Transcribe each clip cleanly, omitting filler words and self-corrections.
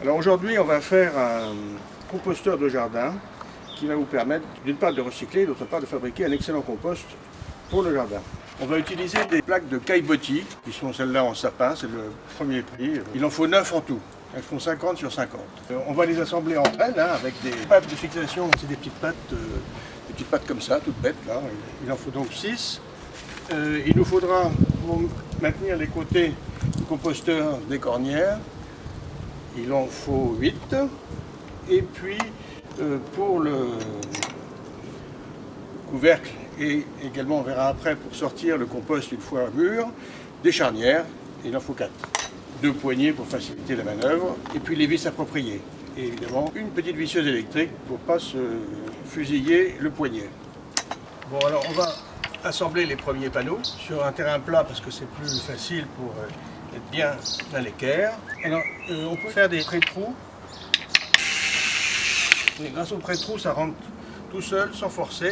Alors aujourd'hui, on va faire un composteur de jardin qui va vous permettre d'une part de recycler, d'autre part de fabriquer un excellent compost pour le jardin. On va utiliser des plaques de caillebotis, qui sont celles-là en sapin, c'est le premier prix. Il en faut 9 en tout. Elles font 50 sur 50. On va les assembler entre elles avec des pattes de fixation, c'est des petites pattes comme ça, toutes bêtes. Là. Il en faut donc 6. Il nous faudra, pour maintenir les côtés du composteur, des cornières. Il en faut 8. Et puis, pour le couvercle, et également on verra après pour sortir le compost une fois mûr, des charnières, il en faut 4. 2 poignées pour faciliter la manœuvre, et puis les vis appropriées. Et évidemment, une petite visseuse électrique pour ne pas se fusiller le poignet. Bon, alors on va assembler les premiers panneaux sur un terrain plat parce que c'est plus facile pour être bien à l'équerre. Alors, on peut faire des pré-trous. Et grâce au pré-trou, ça rentre tout seul, sans forcer.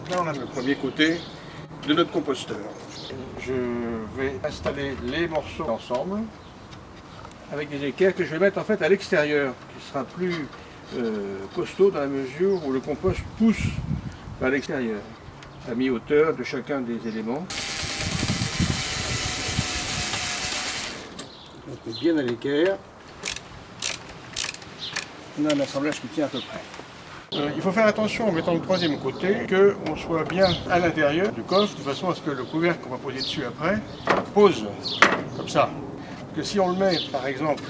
Là, on a le premier côté de notre composteur. Je vais installer les morceaux ensemble avec des équerres que je vais mettre en fait à l'extérieur, qui sera plus costaud dans la mesure où le compost pousse vers l'extérieur, à mi-hauteur de chacun des éléments. On met bien à l'équerre. On a un assemblage qui tient à peu près. Il faut faire attention en mettant le troisième côté qu'on soit bien à l'intérieur du coffre de façon à ce que le couvercle qu'on va poser dessus après pose comme ça. Parce que si on le met par exemple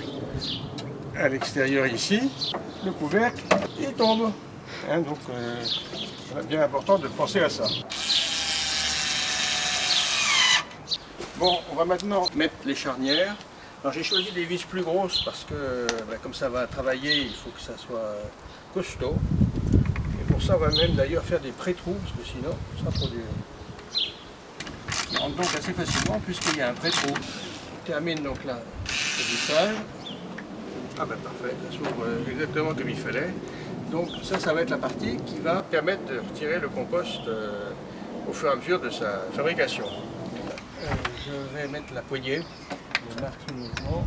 à l'extérieur ici, le couvercle il tombe. Donc c'est bien important de penser à ça. Bon, on va maintenant mettre les charnières. Alors j'ai choisi des vis plus grosses parce que comme ça va travailler, il faut que ça soit costaud. Et pour ça, on va même d'ailleurs faire des pré-trous, parce que sinon, ça sera trop dur. Il rentre donc assez facilement puisqu'il y a un pré-trou. On termine donc là le vissage. Ah ben parfait, ça s'ouvre exactement comme il fallait. Donc ça va être la partie qui va permettre de retirer le compost au fur et à mesure de sa fabrication. Je vais mettre la poignée. Je marque ce mouvement.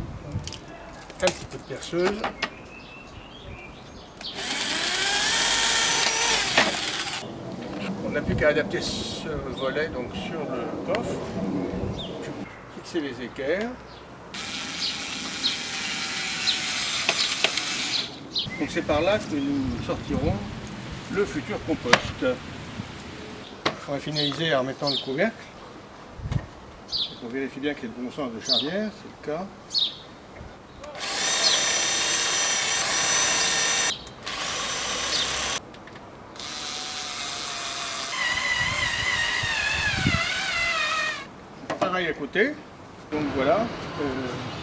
Un petit peu de perceuse. On n'a plus qu'à adapter ce volet donc, sur le coffre. Fixer les équerres. Donc c'est par là que nous sortirons le futur compost. On va finaliser en mettant le couvercle. On vérifie bien qu'il y ait le bon sens de charnière, c'est le cas. Pareil à côté, donc voilà,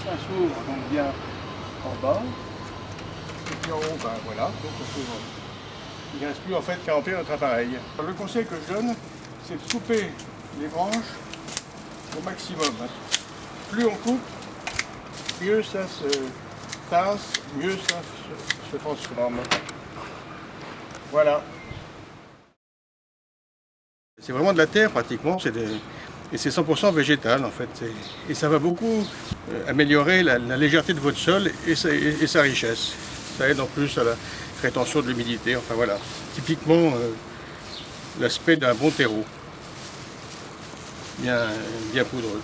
ça s'ouvre donc bien en bas, et puis en haut, ben voilà, donc ça s'ouvre. Il ne reste plus en fait qu'à remplir notre appareil. Alors, le conseil que je donne, c'est de couper les branches au maximum. Plus on coupe, mieux ça se tasse, mieux ça se transforme. Voilà. C'est vraiment de la terre pratiquement, et c'est 100% végétal en fait. Et ça va beaucoup améliorer la légèreté de votre sol et sa richesse. Ça aide en plus à la rétention de l'humidité. Enfin voilà, typiquement l'aspect d'un bon terreau. Bien poudreux.